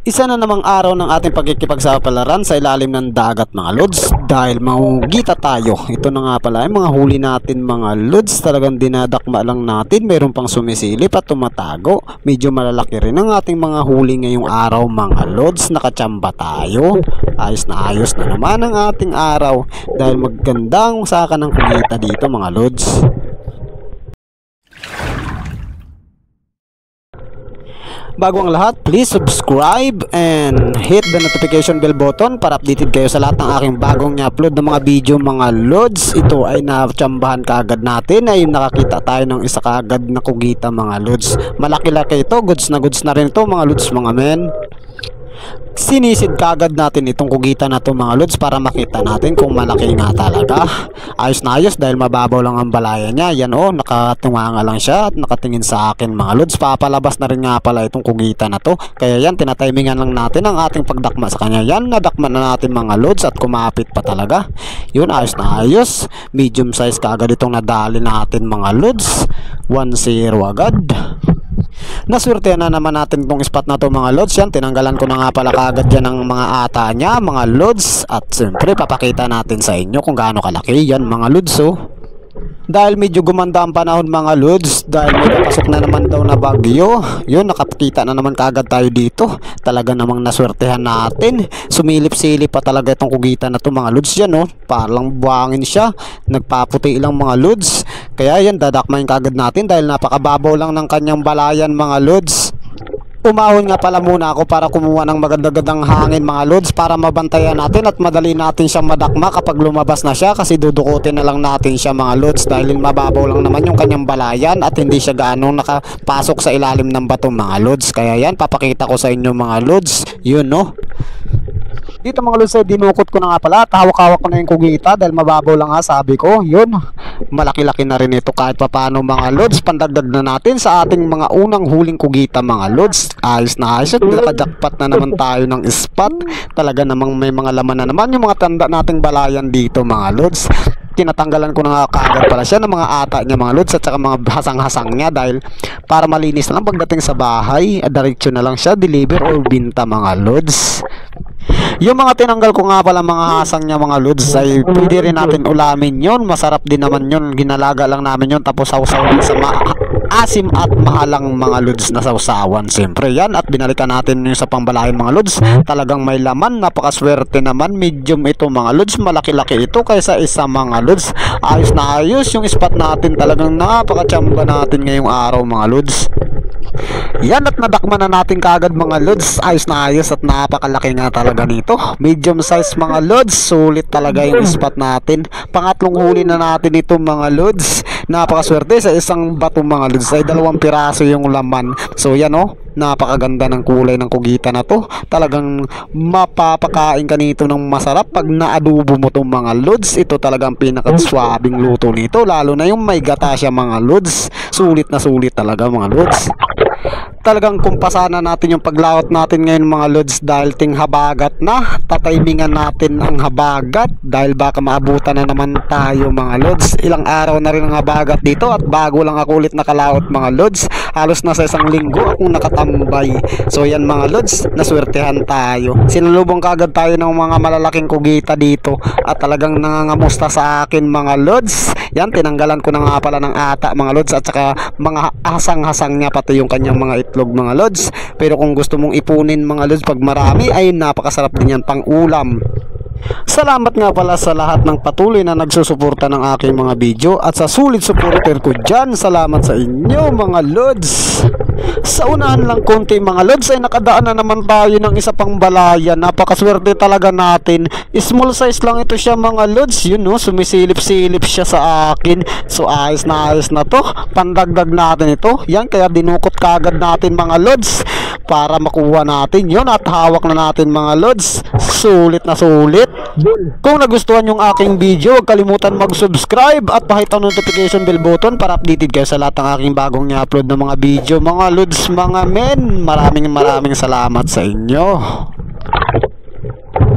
Isa na namang araw ng ating pagkikipagsapalaran sa ilalim ng dagat mga lods dahil mangungita tayo. Ito na nga pala yung mga huli natin mga lods, talagang dinadakma lang natin, mayroon pang sumisilip at tumatago. Medyo malalaki rin ang ating mga huli ngayong araw mga lods, nakachamba tayo. Ayos na naman ang ating araw dahil magandang saka ng kumita dito mga lods. Bago ang lahat, please subscribe and hit the notification bell button para updated kayo sa lahat ng aking bagong upload ng mga video mga lods. Ito ay natsambahan kaagad natin, ay nakakita tayo ng isa kaagad na kugita mga lods. Malaki-laki ito, goods na rin ito mga lods mga men. Sinisid kagad natin itong kugita na to mga lods para makita natin kung malaki nga talaga. Ayos na ayos dahil mababaw lang ang balaya niya. Yan o, nakatunganga lang siya at nakatingin sa akin mga lods. Papalabas na rin nga pala itong kugita na to. Kaya yan, tinatimingan lang natin ang ating pagdakma sa kanya. Yan, nadakma na natin mga lods at kumapit pa talaga. Yun, ayos na ayos. Medium size kagad itong nadali natin mga lods. 1-0 agad. Naswerte na naman natin itong spot na to mga lods. Yan, tinanggalan ko na nga pala kagad yan ng mga ata niya mga lods. At siyempre papakita natin sa inyo kung gaano kalaki yan mga lods oh. Dahil medyo gumanda ang panahon mga lods, dahil may napasok na naman daw na bagyo. Yun, nakapakita na naman kagad tayo dito. Talaga namang naswertehan natin. Sumilip-silip pa talaga itong kugita na to mga lods. Yan oh, parang buwangin siya. Nagpaputi lang mga lods. Kaya yan, dadakmayin kagad natin dahil napakababaw lang ng kanyang balayan mga lods. Umahon nga pala muna ako para kumuha ng magandang hangin mga lods para mabantayan natin at madali natin siyang madakma kapag lumabas na siya, kasi dudukutin na lang natin siya mga lods dahil mababaw lang naman yung kanyang balayan at hindi siya gaano nakapasok sa ilalim ng bato mga lods. Kaya yan, papakita ko sa inyo mga lods. Yun no. Dito mga lods ay dinukot ko na nga pala at hawak-hawak ko na yung kugita dahil mababaw lang nga sabi ko. Yun, malaki-laki na rin ito kahit papano mga lods. Pandagdag na natin sa ating mga unang huling kugita mga lods. Ayos na ayos at nakajakpat na naman tayo ng spot. Talaga namang may mga laman na naman yung mga tanda nating balayan dito mga lods. Tinatanggalan ko na nga kaagad pala siya ng mga ata niya mga lods at saka mga hasang-hasang niya dahil para malinis na lang pagdating sa bahay, diretso na lang siya deliver or binta mga lods. Yung mga tinanggal ko nga pala mga hasang niya mga lods ay pwede rin natin ulamin yun. Masarap din naman yun. Ginalaga lang namin yun tapos sausaw lang sa asim at mahalang mga lods na sausawan. Siyempre yan, at binalikan natin yung sa pambalahin mga lods. Talagang may laman, napakaswerte naman. Medium ito mga lods, malaki-laki ito kaysa isa mga lods. Ayos na ayos yung spot natin, talagang napakachamba natin ngayong araw mga lods. Yan, at nadakma na natin kagad mga lods. Ayos na ayos at napakalaki nga talaga nito. Medium size mga lods, sulit talaga yung spot natin. Pangatlong huli na natin ito mga lods. Napakaswerte, sa isang bato mga lods ay 2 piraso yung laman. So yan oh, napakaganda ng kulay ng kugita na to. Talagang mapapakain ka nito ng masarap pag naadubo mo itong mga lods. Ito talagang pinakaswabing luto nito, lalo na yung may gata siya mga lods. Sulit na sulit talaga mga lods. Talagang kumpasana natin yung paglawat natin ngayon mga lods dahil ting habagat na. Tatimingan natin ang habagat dahil baka maabutan na naman tayo mga lods. Ilang araw na rin ang habagat dito at bago lang ako ulit nakalawat mga lods. Halos na sa isang linggo akong nakatambay. So yan mga lods, naswertehan tayo. Sinalubong kagad tayo ng mga malalaking kugita dito at talagang nangangamusta sa akin mga lods. Yan, tinanggalan ko na nga pala ng ata mga lods at saka mga hasang-hasang niya pati yung kanyang mga itlog mga lods. Pero kung gusto mong ipunin mga lods pag marami ay napakasarap din yan pang ulam. Salamat nga pala sa lahat ng patuloy na nagsusuporta ng aking mga video at sa sulit supporter ko dyan. Salamat sa inyo mga lods. Sa unahan lang konti mga lods ay nakadaan na naman tayo ng isa pang balaya. Napakaswerte talaga natin. Small size lang ito siya mga lods. Yun no, sumisilip-silip siya sa akin. So ayos na to. Pandagdag natin ito. Yan, kaya dinukot kagad natin mga lods para makuha natin yun at hawak na natin mga lods. Sulit na sulit. Kung nagustuhan yung aking video, huwag kalimutan mag-subscribe at pahit ang notification bell button para updated kayo sa lahat ng aking bagong i-upload ng mga video mga lods mga men. Maraming salamat sa inyo.